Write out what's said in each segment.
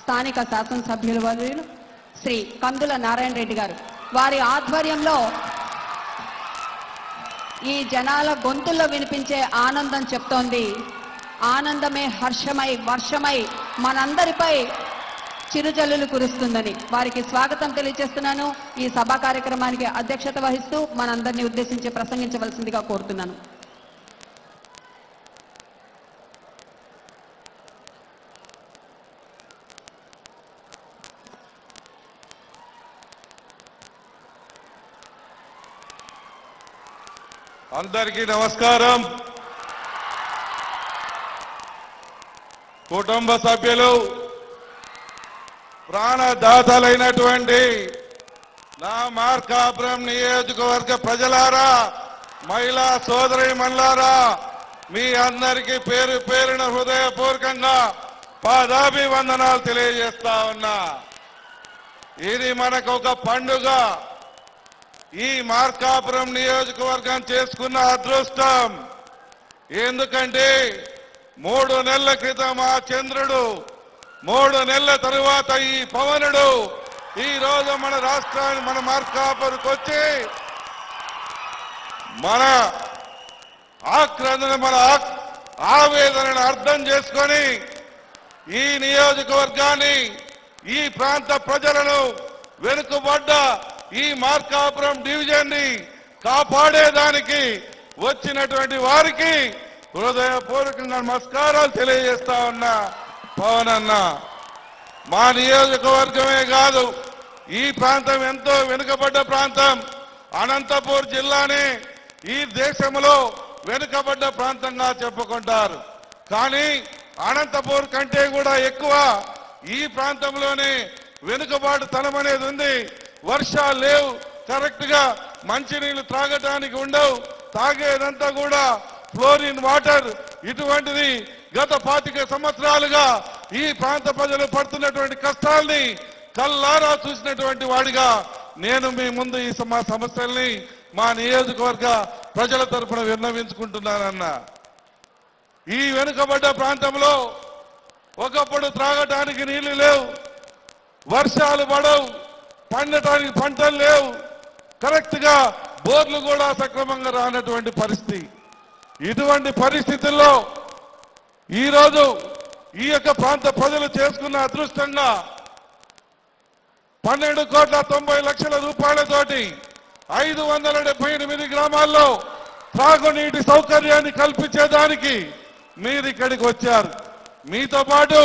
స్థానిక శాసనసభ్యుల వర్యులు శ్రీ కందుల నారాయణ రెడ్డి గారు వారి ఆధ్వర్యంలో ఈ జనాల గొంతుల్లో వినిపించే ఆనందం చెప్తోంది. ఆనందమే హర్షమై వర్షమై మనందరిపై చిరుజల్లులు కురుస్తుందని వారికి స్వాగతం తెలియజేస్తున్నాను. ఈ సభా కార్యక్రమానికి అధ్యక్షత వహిస్తూ మనందరినీ ఉద్దేశించి ప్రసంగించవలసిందిగా కోరుతున్నాను. అందరికీ నమస్కారం. కుటుంబ సభ్యులు ప్రాణదాతలైనటువంటి నా మార్కాపురం నియోజకవర్గ ప్రజలారా, మహిళా సోదరీమణులారా, మీ అందరికీ పేరు పేరున హృదయపూర్వకంగా పాదాభివందనాలు తెలియజేస్తా ఉన్నా. ఇది మనకు ఒక పండుగ. ఈ మార్కాపురం నియోజకవర్గం చేసుకున్న అదృష్టం. ఎందుకంటే 3 నెలల క్రితం ఆ చంద్రుడు, 3 నెలల తరువాత ఈ పవనుడు ఈ రోజు మన రాష్ట్రాన్ని, మన మార్కాపురంకి వచ్చి మన ఆక్రందన, మన ఆవేదనను అర్థం చేసుకొని ఈ నియోజకవర్గాన్ని, ఈ ప్రాంత ప్రజలను, వెనుకబడ్డ ఈ మార్కాపురం డివిజన్ ని కాపాడేదానికి వచ్చినటువంటి వారికి హృదయపూర్వకంగా నమస్కారాలు తెలియజేస్తా ఉన్నా. పవన్ అన్న, మా నియోజకవర్గమే కాదు, ఈ ప్రాంతం ఎంతో వెనుకబడ్డ ప్రాంతం. అనంతపూర్ జిల్లాని ఈ దేశంలో వెనుకబడ్డ ప్రాంతంగా చెప్పుకుంటారు. కానీ అనంతపూర్ కంటే కూడా ఎక్కువ ఈ ప్రాంతంలోనే వెనుకబాటుతనం అనేది ఉంది. వర్షాలు లేవు, కరెక్ట్ గా మంచినీళ్లు త్రాగటానికి ఉండవు, తాగేదంతా కూడా ఫ్లోరిన్ వాటర్. ఇటువంటిది గత 25 సంవత్సరాలుగా ఈ ప్రాంత ప్రజలు పడుతున్నటువంటి కష్టాల్ని కల్లారా చూసినటువంటి వాడిగా నేను మీ ముందు ఈ సమస్యల్ని మా నియోజకవర్గ ప్రజల తరఫున విన్నవించుకుంటున్నానన్న. ఈ వెనుకబడ్డ ప్రాంతంలో ఒకప్పుడు త్రాగటానికి నీళ్లు లేవు, వర్షాలు పడవు, పండటానికి పంటలు లేవు, కరెక్ట్ గా బోర్లు కూడా సక్రమంగా రానటువంటి పరిస్థితి. ఇటువంటి పరిస్థితుల్లో ఈరోజు ఈ యొక్క ప్రాంత ప్రజలు చేసుకున్న అదృష్టంగా 12,90,00,000 రూపాయలతోటి 578 గ్రామాల్లో త్రాగునీటి సౌకర్యాన్ని కల్పించేదానికి మీరు ఇక్కడికి వచ్చారు. మీతో పాటు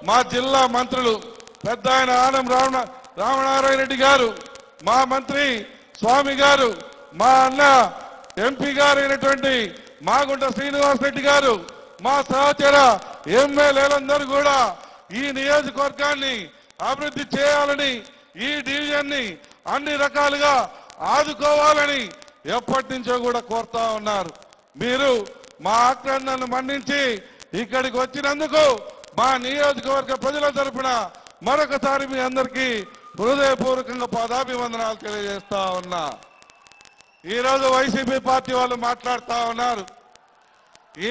మా జిల్లా మంత్రులు పెద్ద ఆయన ఆనం రామనారాయణ రెడ్డి గారు, మా మంత్రి స్వామి గారు, మా అన్న ఎంపీ గారు అయినటువంటి మాగుంట శ్రీనివాస్ రెడ్డి గారు, మా సహచర ఎమ్మెల్యేలందరూ కూడా ఈ నియోజకవర్గాన్ని అభివృద్ధి చేయాలని, ఈ డివిజన్ ని అన్ని రకాలుగా ఆదుకోవాలని ఎప్పటి నుంచో కూడా కోరుతా ఉన్నారు. మీరు మా ఆక్రందనను మన్నించి ఇక్కడికి వచ్చినందుకు మా నియోజకవర్గ ప్రజల తరఫున మరొకసారి మీ అందరికీ హృదయపూర్వకంగా పాదాభివందనాలు తెలియజేస్తా ఉన్నా. ఈరోజు వైసీపీ పార్టీ వాళ్ళు మాట్లాడుతా ఉన్నారు.